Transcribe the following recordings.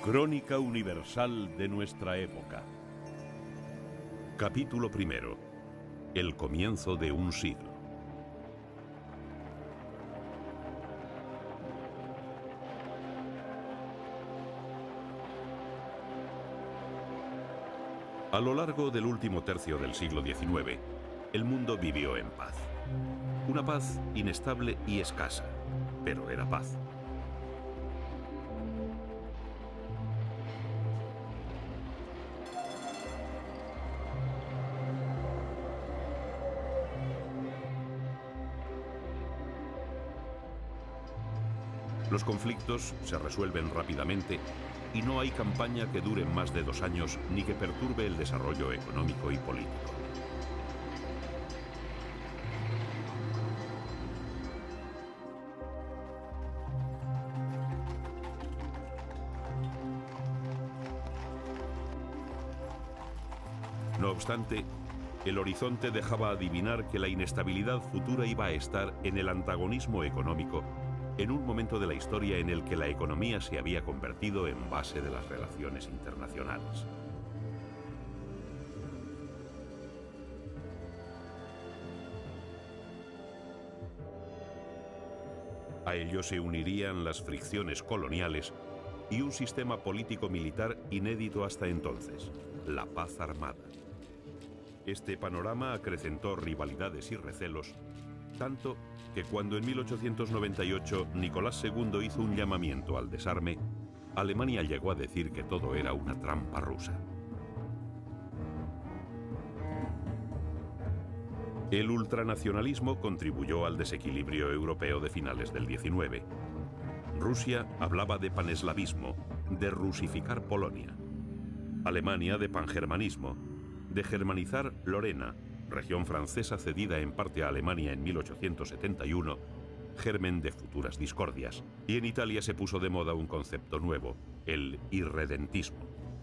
Crónica universal de nuestra época. Capítulo primero. El comienzo de un siglo. A lo largo del último tercio del siglo XIX, el mundo vivió en paz. Una paz inestable y escasa, pero era paz. Los conflictos se resuelven rápidamente y no hay campaña que dure más de 2 años ni que perturbe el desarrollo económico y político. No obstante, el horizonte dejaba adivinar que la inestabilidad futura iba a estar en el antagonismo económico en un momento de la historia en el que la economía se había convertido en base de las relaciones internacionales. A ello se unirían las fricciones coloniales y un sistema político-militar inédito hasta entonces, la paz armada. Este panorama acrecentó rivalidades y recelos, tanto que cuando en 1898 Nicolás II hizo un llamamiento al desarme, Alemania llegó a decir que todo era una trampa rusa. El ultranacionalismo contribuyó al desequilibrio europeo de finales del XIX. Rusia hablaba de paneslavismo, de rusificar Polonia. Alemania de pangermanismo, de germanizar Lorena, región francesa cedida en parte a Alemania en 1871, germen de futuras discordias. Y en Italia se puso de moda un concepto nuevo, el irredentismo.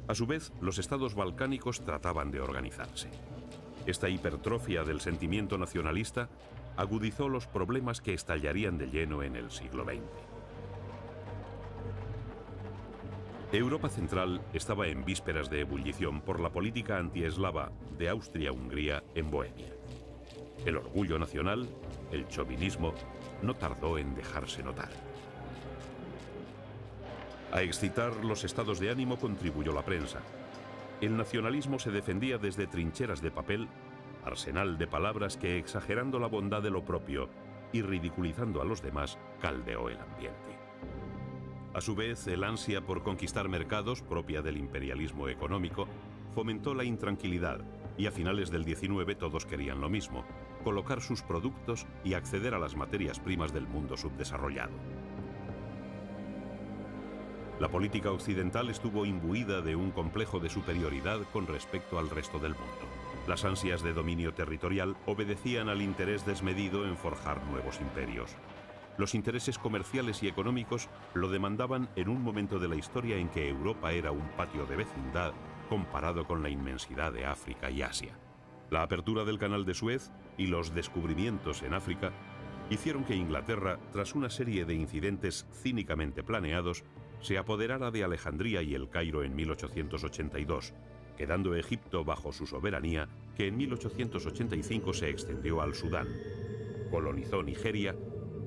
A su vez, los estados balcánicos trataban de organizarse. Esta hipertrofia del sentimiento nacionalista agudizó los problemas que estallarían de lleno en el siglo XX. Europa Central estaba en vísperas de ebullición por la política antieslava de Austria-Hungría en Bohemia. El orgullo nacional, el chauvinismo, no tardó en dejarse notar. A excitar los estados de ánimo contribuyó la prensa. El nacionalismo se defendía desde trincheras de papel, arsenal de palabras que, exagerando la bondad de lo propio y ridiculizando a los demás, caldeó el ambiente. A su vez, el ansia por conquistar mercados, propia del imperialismo económico, fomentó la intranquilidad y a finales del XIX todos querían lo mismo, colocar sus productos y acceder a las materias primas del mundo subdesarrollado. La política occidental estuvo imbuida de un complejo de superioridad con respecto al resto del mundo. Las ansias de dominio territorial obedecían al interés desmedido en forjar nuevos imperios. Los intereses comerciales y económicos lo demandaban en un momento de la historia en que Europa era un patio de vecindad comparado con la inmensidad de África y Asia. La apertura del Canal de Suez y los descubrimientos en África hicieron que Inglaterra, tras una serie de incidentes cínicamente planeados, se apoderara de Alejandría y El Cairo en 1882, quedando Egipto bajo su soberanía, que en 1885 se extendió al Sudán. Colonizó Nigeria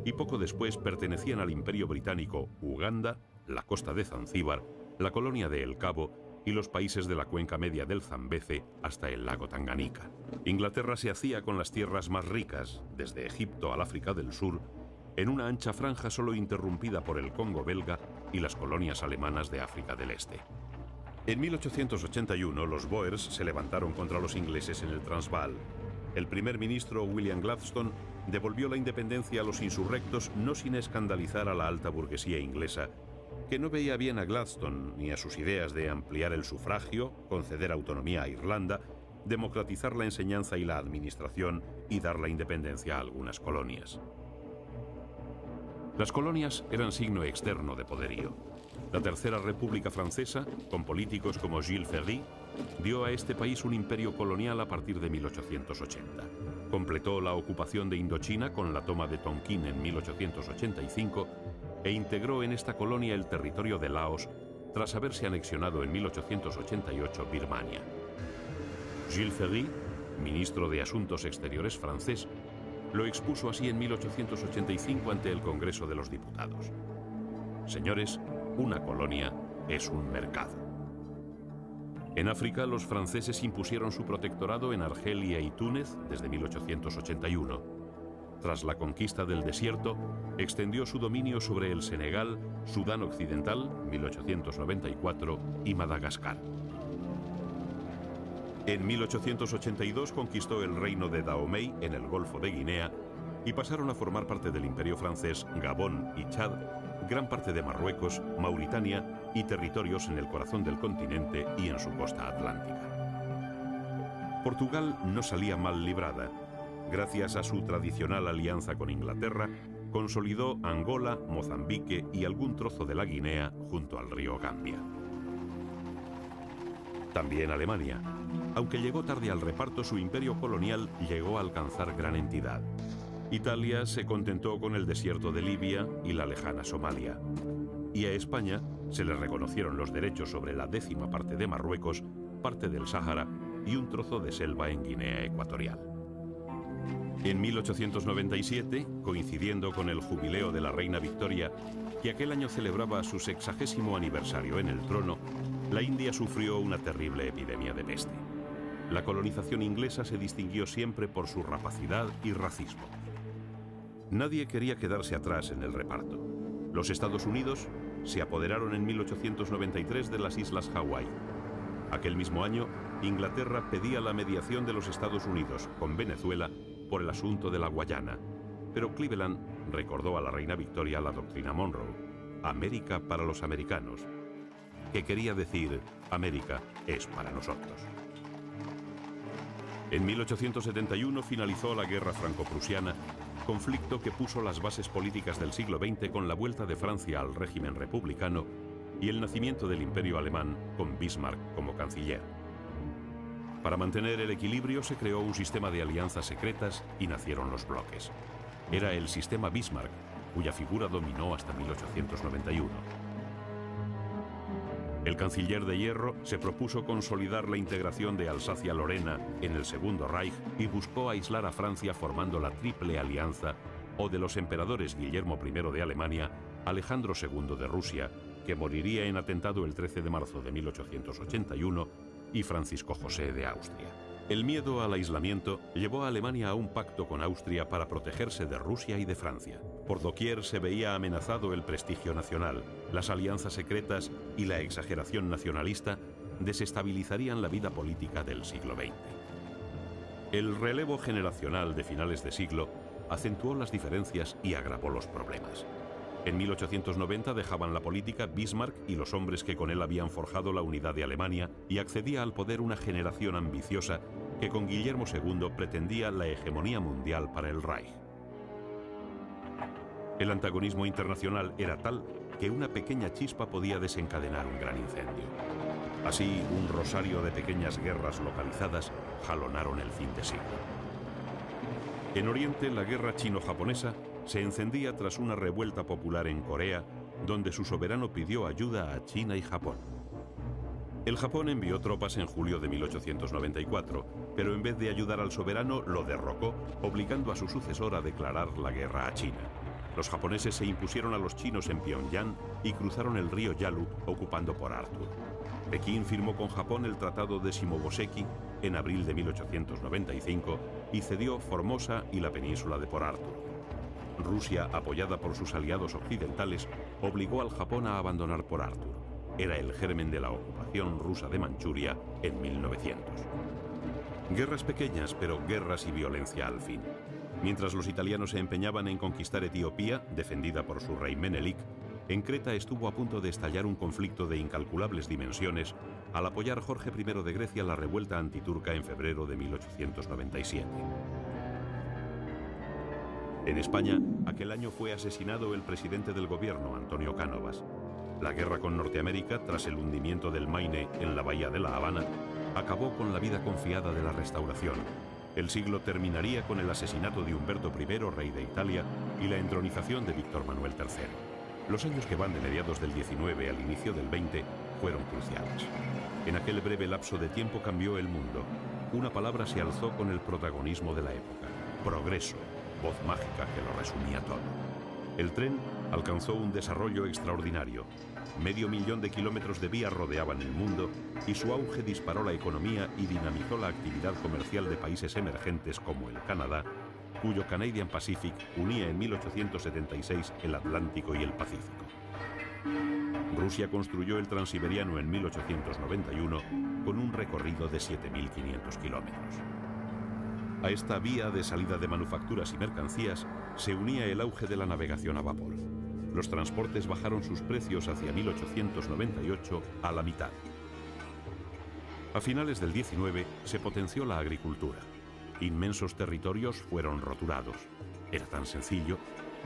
y poco después pertenecían al Imperio Británico Uganda, la costa de Zanzíbar, la colonia de El Cabo y los países de la cuenca media del Zambeze hasta el lago Tanganica. Inglaterra se hacía con las tierras más ricas, desde Egipto al África del Sur, en una ancha franja solo interrumpida por el Congo belga y las colonias alemanas de África del Este. En 1881 los Boers se levantaron contra los ingleses en el Transvaal. El primer ministro William Gladstone devolvió la independencia a los insurrectos, no sin escandalizar a la alta burguesía inglesa, que no veía bien a Gladstone ni a sus ideas de ampliar el sufragio, conceder autonomía a Irlanda, democratizar la enseñanza y la administración y dar la independencia a algunas colonias. Las colonias eran signo externo de poderío. La Tercera República Francesa, con políticos como Jules Ferry, dio a este país un imperio colonial a partir de 1880. Completó la ocupación de Indochina con la toma de Tonkin en 1885 e integró en esta colonia el territorio de Laos tras haberse anexionado en 1888 Birmania. Jules Ferry, ministro de Asuntos Exteriores francés, lo expuso así en 1885 ante el Congreso de los Diputados. Señores, una colonia es un mercado. En África, los franceses impusieron su protectorado en Argelia y Túnez desde 1881. Tras la conquista del desierto, extendió su dominio sobre el Senegal, Sudán Occidental, 1894, y Madagascar. En 1882 conquistó el reino de Dahomey en el Golfo de Guinea y pasaron a formar parte del Imperio francés Gabón y Chad, gran parte de Marruecos, Mauritania y territorios en el corazón del continente y en su costa atlántica. Portugal no salía mal librada. Gracias a su tradicional alianza con Inglaterra, consolidó Angola, Mozambique y algún trozo de la Guinea junto al río Gambia. También Alemania. Aunque llegó tarde al reparto, su imperio colonial llegó a alcanzar gran entidad. Italia se contentó con el desierto de Libia y la lejana Somalia. Y a España se le reconocieron los derechos sobre la 10ª parte de Marruecos, parte del Sáhara y un trozo de selva en Guinea Ecuatorial. En 1897, coincidiendo con el jubileo de la reina Victoria, que aquel año celebraba su 60º aniversario en el trono, la India sufrió una terrible epidemia de peste. La colonización inglesa se distinguió siempre por su rapacidad y racismo. Nadie quería quedarse atrás en el reparto. Los Estados Unidos se apoderaron en 1893 de las Islas Hawái. Aquel mismo año, Inglaterra pedía la mediación de los Estados Unidos con Venezuela por el asunto de la Guayana, pero Cleveland recordó a la reina Victoria la doctrina Monroe, América para los americanos, que quería decir América es para nosotros. En 1871 finalizó la Guerra Franco-Prusiana, conflicto que puso las bases políticas del siglo XX con la vuelta de Francia al régimen republicano y el nacimiento del Imperio Alemán con Bismarck como canciller. Para mantener el equilibrio se creó un sistema de alianzas secretas y nacieron los bloques. Era el sistema Bismarck, cuya figura dominó hasta 1891. El canciller de hierro se propuso consolidar la integración de Alsacia-Lorena en el Segundo Reich y buscó aislar a Francia formando la Triple Alianza, o de los emperadores Guillermo I de Alemania, Alejandro II de Rusia, que moriría en atentado el 13 de marzo de 1881, y Francisco José de Austria. El miedo al aislamiento llevó a Alemania a un pacto con Austria para protegerse de Rusia y de Francia. Por doquier se veía amenazado el prestigio nacional. Las alianzas secretas y la exageración nacionalista desestabilizarían la vida política del siglo XX. El relevo generacional de finales de siglo acentuó las diferencias y agravó los problemas. En 1890 dejaban la política Bismarck y los hombres que con él habían forjado la unidad de Alemania, y accedía al poder una generación ambiciosa que con Guillermo II pretendía la hegemonía mundial para el Reich. El antagonismo internacional era tal que una pequeña chispa podía desencadenar un gran incendio. Así, un rosario de pequeñas guerras localizadas jalonaron el fin de siglo. En Oriente, la guerra chino-japonesa se encendía tras una revuelta popular en Corea, donde su soberano pidió ayuda a China y Japón. El Japón envió tropas en julio de 1894, pero en vez de ayudar al soberano, lo derrocó, obligando a su sucesor a declarar la guerra a China. Los japoneses se impusieron a los chinos en Pyongyang y cruzaron el río Yalu, ocupando Port Arthur. Pekín firmó con Japón el Tratado de Shimoboseki en abril de 1895 y cedió Formosa y la península de Port Arthur. Rusia, apoyada por sus aliados occidentales, obligó al Japón a abandonar Port Arthur. Era el germen de la ocupación rusa de Manchuria en 1900. Guerras pequeñas, pero guerras y violencia al fin. Mientras los italianos se empeñaban en conquistar Etiopía, defendida por su rey Menelik, en Creta estuvo a punto de estallar un conflicto de incalculables dimensiones al apoyar Jorge I de Grecia la revuelta antiturca en febrero de 1897. En España, aquel año fue asesinado el presidente del gobierno, Antonio Cánovas. La guerra con Norteamérica, tras el hundimiento del Maine en la bahía de La Habana, acabó con la vida confiada de la Restauración. El siglo terminaría con el asesinato de Humberto I, rey de Italia, y la entronización de Víctor Manuel III. Los años que van de mediados del XIX al inicio del XX fueron cruciales. En aquel breve lapso de tiempo cambió el mundo. Una palabra se alzó con el protagonismo de la época: progreso, voz mágica que lo resumía todo. El tren alcanzó un desarrollo extraordinario. 500.000 de kilómetros de vía rodeaban el mundo y su auge disparó la economía y dinamizó la actividad comercial de países emergentes como el Canadá, cuyo Canadian Pacific unía en 1876 el Atlántico y el Pacífico. Rusia construyó el Transiberiano en 1891 con un recorrido de 7.500 kilómetros. A esta vía de salida de manufacturas y mercancías se unía el auge de la navegación a vapor. Los transportes bajaron sus precios hacia 1898 a la mitad. A finales del 19 se potenció la agricultura. Inmensos territorios fueron roturados. Era tan sencillo.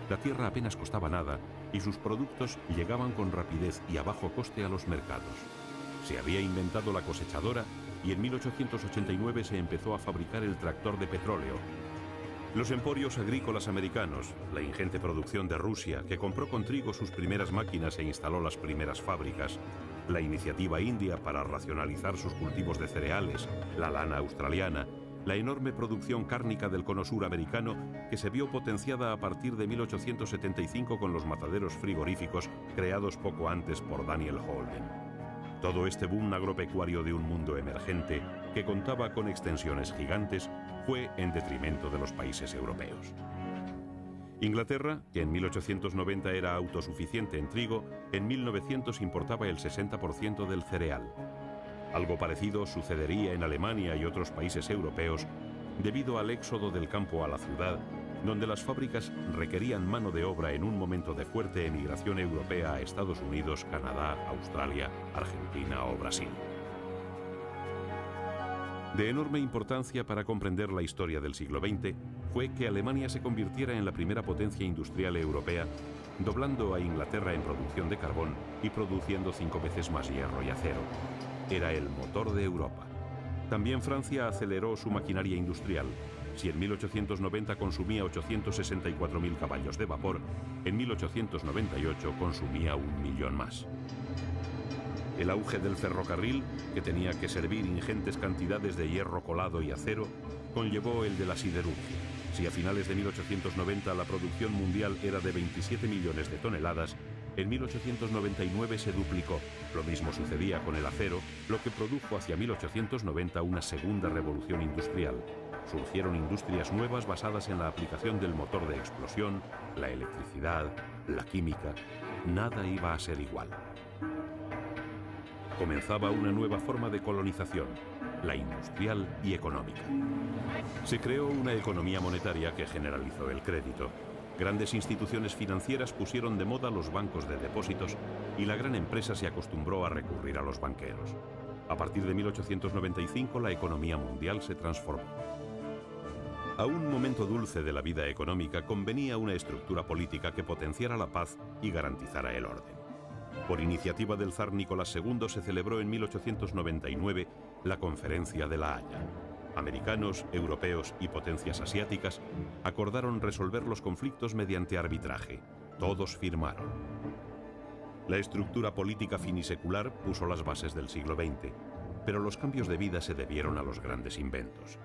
La tierra apenas costaba nada y sus productos llegaban con rapidez y a bajo coste a los mercados. Se había inventado la cosechadora y en 1889 se empezó a fabricar el tractor de petróleo. Los emporios agrícolas americanos, la ingente producción de Rusia, que compró con trigo sus primeras máquinas e instaló las primeras fábricas, la iniciativa india para racionalizar sus cultivos de cereales, la lana australiana, la enorme producción cárnica del cono sur americano, que se vio potenciada a partir de 1875 con los mataderos frigoríficos creados poco antes por Daniel Holden. Todo este boom agropecuario de un mundo emergente, que contaba con extensiones gigantes, fue en detrimento de los países europeos. Inglaterra, que en 1890 era autosuficiente en trigo, en 1900 importaba el 60% del cereal. Algo parecido sucedería en Alemania y otros países europeos debido al éxodo del campo a la ciudad, donde las fábricas requerían mano de obra en un momento de fuerte emigración europea a Estados Unidos, Canadá, Australia, Argentina o Brasil. De enorme importancia para comprender la historia del siglo XX fue que Alemania se convirtiera en la primera potencia industrial europea, doblando a Inglaterra en producción de carbón y produciendo 5 veces más hierro y acero. Era el motor de Europa. También Francia aceleró su maquinaria industrial. Si en 1890 consumía 864.000 caballos de vapor, en 1898 consumía 1.000.000 más. El auge del ferrocarril, que tenía que servir ingentes cantidades de hierro colado y acero, conllevó el de la siderurgia. Si a finales de 1890 la producción mundial era de 27 millones de toneladas, en 1899 se duplicó. Lo mismo sucedía con el acero, lo que produjo hacia 1890 una segunda revolución industrial. Surgieron industrias nuevas basadas en la aplicación del motor de explosión, la electricidad, la química. Nada iba a ser igual. Comenzaba una nueva forma de colonización, la industrial y económica. Se creó una economía monetaria que generalizó el crédito. Grandes instituciones financieras pusieron de moda los bancos de depósitos y la gran empresa se acostumbró a recurrir a los banqueros. A partir de 1895 la economía mundial se transformó. A un momento dulce de la vida económica convenía una estructura política que potenciara la paz y garantizara el orden. Por iniciativa del zar Nicolás II se celebró en 1899 la Conferencia de La Haya. Americanos, europeos y potencias asiáticas acordaron resolver los conflictos mediante arbitraje. Todos firmaron. La estructura política finisecular puso las bases del siglo XX, pero los cambios de vida se debieron a los grandes inventos.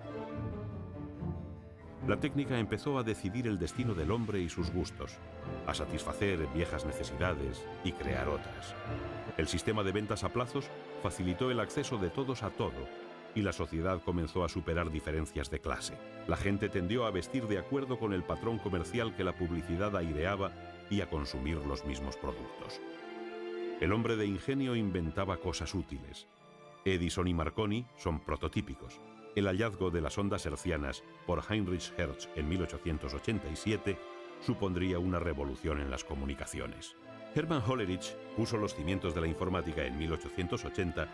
La técnica empezó a decidir el destino del hombre y sus gustos, a satisfacer viejas necesidades y crear otras. El sistema de ventas a plazos facilitó el acceso de todos a todo, y la sociedad comenzó a superar diferencias de clase. La gente tendió a vestir de acuerdo con el patrón comercial que la publicidad aireaba y a consumir los mismos productos. El hombre de ingenio inventaba cosas útiles. Edison y Marconi son prototípicos. El hallazgo de las ondas hertzianas por Heinrich Hertz en 1887 supondría una revolución en las comunicaciones. Hermann Hollerith puso los cimientos de la informática en 1880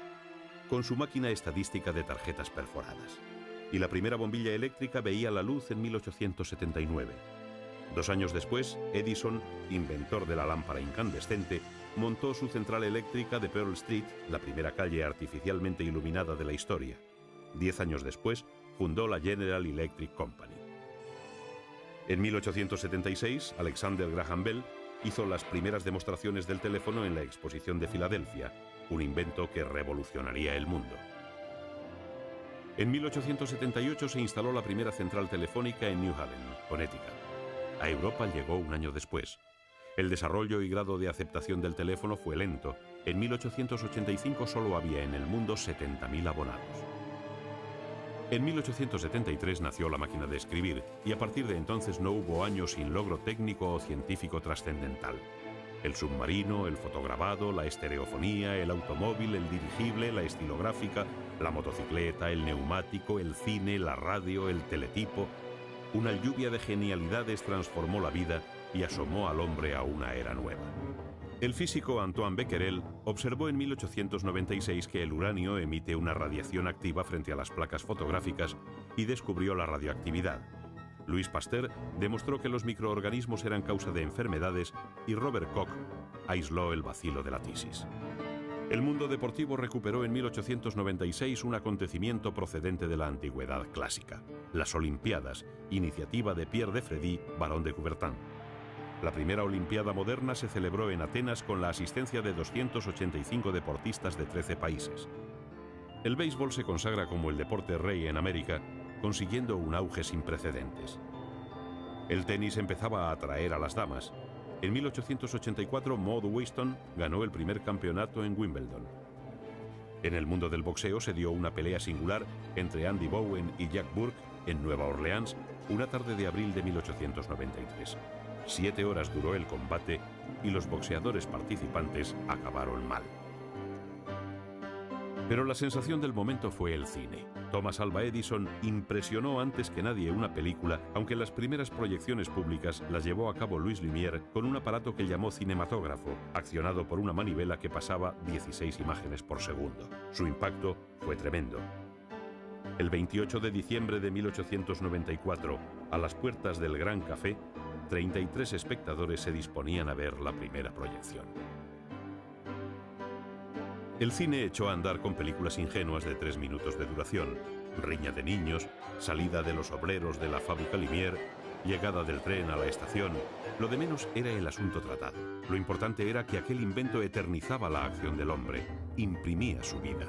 con su máquina estadística de tarjetas perforadas. Y la primera bombilla eléctrica veía la luz en 1879. 2 años después, Edison, inventor de la lámpara incandescente, montó su central eléctrica de Pearl Street, la primera calle artificialmente iluminada de la historia. 10 años después, fundó la General Electric Company. En 1876, Alexander Graham Bell hizo las primeras demostraciones del teléfono en la Exposición de Filadelfia. un invento que revolucionaría el mundo. En 1878 se instaló la primera central telefónica en New Haven, Connecticut. A Europa llegó un año después. El desarrollo y grado de aceptación del teléfono fue lento. En 1885 solo había en el mundo 70.000 abonados. En 1873 nació la máquina de escribir y a partir de entonces no hubo año sin logro técnico o científico trascendental. El submarino, el fotograbado, la estereofonía, el automóvil, el dirigible, la estilográfica, la motocicleta, el neumático, el cine, la radio, el teletipo. Una lluvia de genialidades transformó la vida y asomó al hombre a una era nueva. El físico Antoine Becquerel observó en 1896 que el uranio emite una radiación activa frente a las placas fotográficas y descubrió la radioactividad. Louis Pasteur demostró que los microorganismos eran causa de enfermedades y Robert Koch aisló el bacilo de la tisis. El mundo deportivo recuperó en 1896 un acontecimiento procedente de la antigüedad clásica, las Olimpiadas, iniciativa de Pierre de Freddy, barón de Coubertin. La primera Olimpiada moderna se celebró en Atenas con la asistencia de 285 deportistas de 13 países. El béisbol se consagra como el deporte rey en América, consiguiendo un auge sin precedentes. El tenis empezaba a atraer a las damas. En 1884, Maud Weston ganó el primer campeonato en Wimbledon. En el mundo del boxeo se dio una pelea singular entre Andy Bowen y Jack Burke en Nueva Orleans, una tarde de abril de 1893. 7 horas duró el combate y los boxeadores participantes acabaron mal. Pero la sensación del momento fue el cine. Thomas Alva Edison impresionó antes que nadie una película, aunque las primeras proyecciones públicas las llevó a cabo Louis Lumière con un aparato que llamó cinematógrafo, accionado por una manivela que pasaba 16 imágenes por segundo. Su impacto fue tremendo. El 28 de diciembre de 1894, a las puertas del Gran Café, 33 espectadores se disponían a ver la primera proyección. El cine echó a andar con películas ingenuas de 3 minutos de duración, riña de niños, salida de los obreros de la fábrica Lumière, llegada del tren a la estación. Lo de menos era el asunto tratado. Lo importante era que aquel invento eternizaba la acción del hombre, imprimía su vida.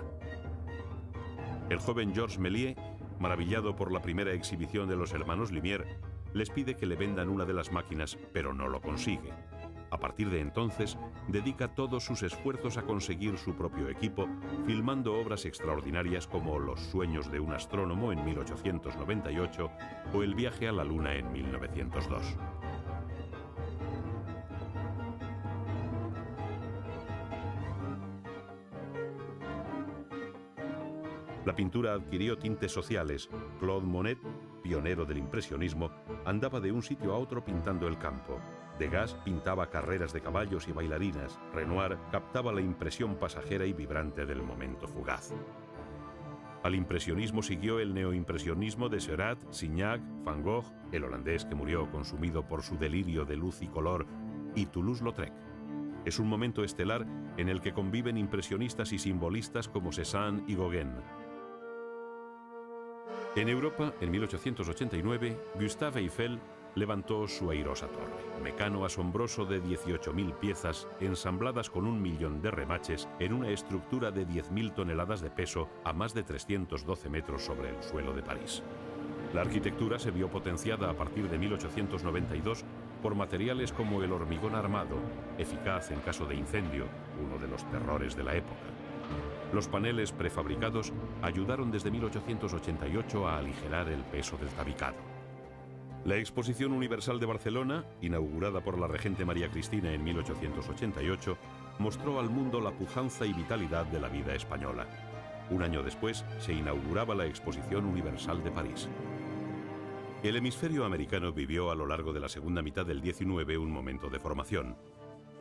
El joven Georges Méliès, maravillado por la primera exhibición de los hermanos Lumière, les pide que le vendan una de las máquinas, pero no lo consigue. A partir de entonces, dedica todos sus esfuerzos a conseguir su propio equipo, filmando obras extraordinarias como Los sueños de un astrónomo en 1898 o El viaje a la Luna en 1902. La pintura adquirió tintes sociales. Claude Monet, pionero del impresionismo, andaba de un sitio a otro pintando el campo. Degas pintaba carreras de caballos y bailarinas. Renoir captaba la impresión pasajera y vibrante del momento fugaz. Al impresionismo siguió el neoimpresionismo de Seurat, Signac, Van Gogh, el holandés que murió consumido por su delirio de luz y color, y Toulouse-Lautrec. Es un momento estelar en el que conviven impresionistas y simbolistas como Cézanne y Gauguin. En Europa, en 1889, Gustave Eiffel levantó su airosa torre, mecano asombroso de 18.000 piezas ensambladas con 1 millón de remaches en una estructura de 10.000 toneladas de peso a más de 312 metros sobre el suelo de París. La arquitectura se vio potenciada a partir de 1892 por materiales como el hormigón armado, eficaz en caso de incendio, uno de los terrores de la época. Los paneles prefabricados ayudaron desde 1888 a aligerar el peso del tabicado. La Exposición Universal de Barcelona, inaugurada por la regente María Cristina en 1888, mostró al mundo la pujanza y vitalidad de la vida española. Un año después se inauguraba la Exposición Universal de París. El hemisferio americano vivió a lo largo de la segunda mitad del XIX un momento de formación.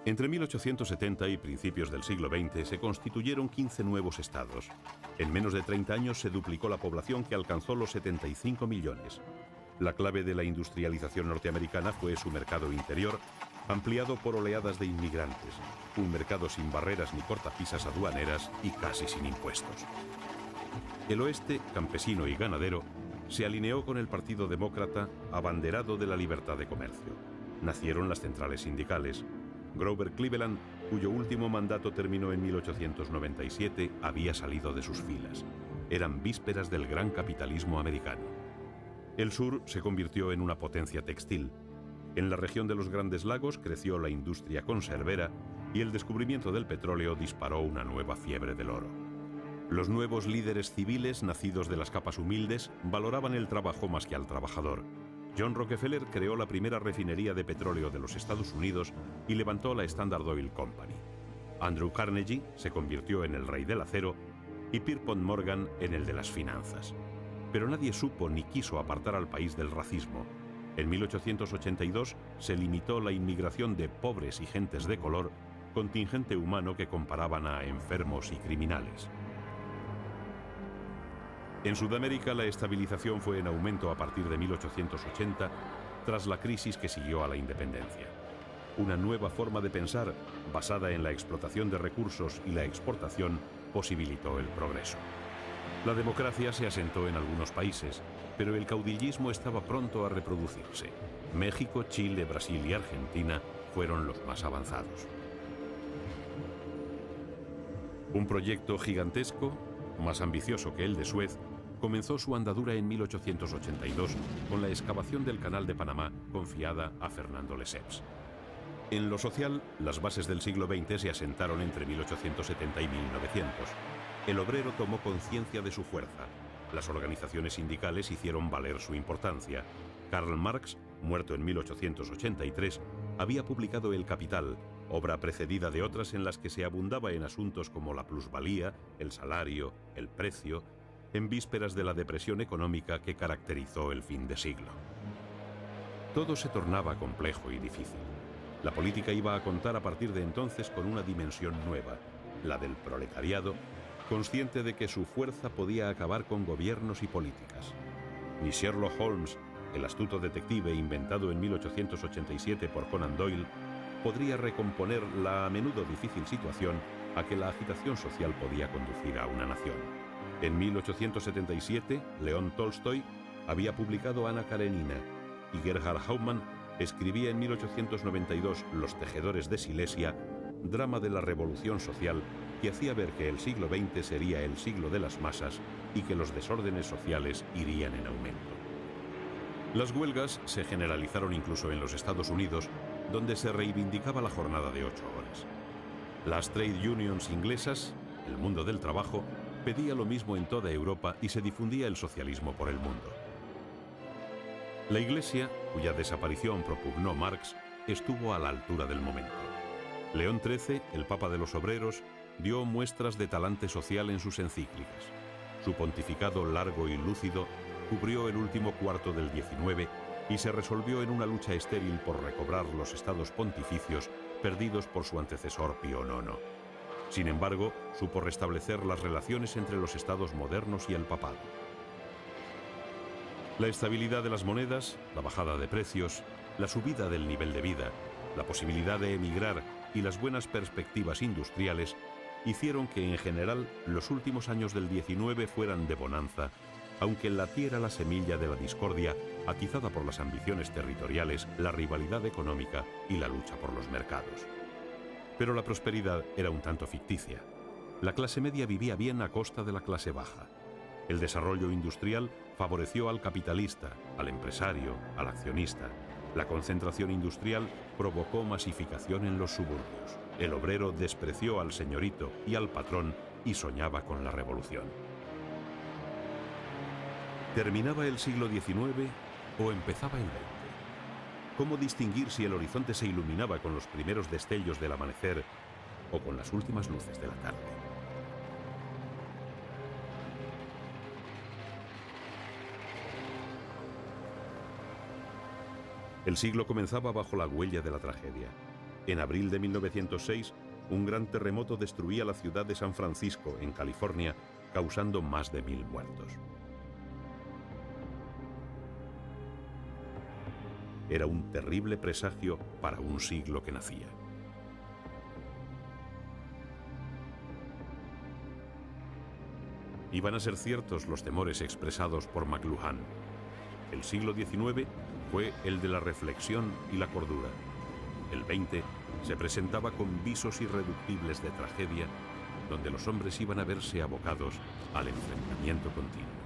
Entre 1870 y principios del siglo XX se constituyeron 15 nuevos estados. En menos de 30 años se duplicó la población, que alcanzó los 75 millones. La clave de la industrialización norteamericana fue su mercado interior, ampliado por oleadas de inmigrantes, un mercado sin barreras ni cortapisas aduaneras y casi sin impuestos. El oeste, campesino y ganadero, se alineó con el Partido Demócrata, abanderado de la libertad de comercio. Nacieron las centrales sindicales. Grover Cleveland cuyo último mandato terminó en 1897, había salido de sus filas. Eran vísperas del gran capitalismo americano. El sur se convirtió en una potencia textil. En la región de los Grandes Lagos creció la industria conservera y el descubrimiento del petróleo disparó una nueva fiebre del oro. Los nuevos líderes civiles, nacidos de las capas humildes, valoraban el trabajo más que al trabajador. John Rockefeller creó la primera refinería de petróleo de los Estados Unidos y levantó la Standard Oil Company. Andrew Carnegie se convirtió en el rey del acero y Pierpont Morgan en el de las finanzas. Pero nadie supo ni quiso apartar al país del racismo. En 1882 se limitó la inmigración de pobres y gentes de color, contingente humano que comparaban a enfermos y criminales. En Sudamérica la estabilización fue en aumento a partir de 1880, tras la crisis que siguió a la independencia. Una nueva forma de pensar, basada en la explotación de recursos y la exportación, posibilitó el progreso. La democracia se asentó en algunos países, pero el caudillismo estaba pronto a reproducirse. México, Chile, Brasil y Argentina fueron los más avanzados. Un proyecto gigantesco, más ambicioso que el de Suez, comenzó su andadura en 1882 con la excavación del Canal de Panamá confiada a Fernando Lesseps. En lo social, las bases del siglo XX se asentaron entre 1870 y 1900. El obrero tomó conciencia de su fuerza. Las organizaciones sindicales hicieron valer su importancia. Karl Marx, muerto en 1883, había publicado El Capital, obra precedida de otras en las que se abundaba en asuntos como la plusvalía, el salario, el precio, en vísperas de la depresión económica que caracterizó el fin de siglo. Todo se tornaba complejo y difícil. La política iba a contar a partir de entonces con una dimensión nueva, la del proletariado, consciente de que su fuerza podía acabar con gobiernos y políticas. Ni Sherlock Holmes, el astuto detective inventado en 1887 por Conan Doyle, podría recomponer la a menudo difícil situación a que la agitación social podía conducir a una nación. En 1877, León Tolstoy había publicado Ana Karenina y Gerhard Hauptmann escribía en 1892 Los tejedores de Silesia, drama de la revolución social que hacía ver que el siglo XX sería el siglo de las masas y que los desórdenes sociales irían en aumento. Las huelgas se generalizaron incluso en los Estados Unidos, donde se reivindicaba la jornada de 8 horas. Las trade unions inglesas, el mundo del trabajo, pedía lo mismo en toda Europa y se difundía el socialismo por el mundo. La Iglesia, cuya desaparición propugnó Marx, estuvo a la altura del momento. León XIII, el Papa de los Obreros, dio muestras de talante social en sus encíclicas. Su pontificado largo y lúcido cubrió el último cuarto del XIX y se resolvió en una lucha estéril por recobrar los estados pontificios perdidos por su antecesor Pío IX. Sin embargo, supo restablecer las relaciones entre los estados modernos y el papado. La estabilidad de las monedas, la bajada de precios, la subida del nivel de vida, la posibilidad de emigrar y las buenas perspectivas industriales hicieron que en general los últimos años del XIX fueran de bonanza, aunque latiera la semilla de la discordia atizada por las ambiciones territoriales, la rivalidad económica y la lucha por los mercados. Pero la prosperidad era un tanto ficticia. La clase media vivía bien a costa de la clase baja. El desarrollo industrial favoreció al capitalista, al empresario, al accionista. La concentración industrial provocó masificación en los suburbios. El obrero despreció al señorito y al patrón y soñaba con la revolución. ¿Terminaba el siglo XIX o empezaba el XX? ¿Cómo distinguir si el horizonte se iluminaba con los primeros destellos del amanecer o con las últimas luces de la tarde? El siglo comenzaba bajo la huella de la tragedia. En abril de 1906, un gran terremoto destruía la ciudad de San Francisco, en California, causando más de 1000 muertos. Era un terrible presagio para un siglo que nacía. Iban a ser ciertos los temores expresados por McLuhan. El siglo XIX fue el de la reflexión y la cordura. El 20 se presentaba con visos irreductibles de tragedia, donde los hombres iban a verse abocados al enfrentamiento continuo.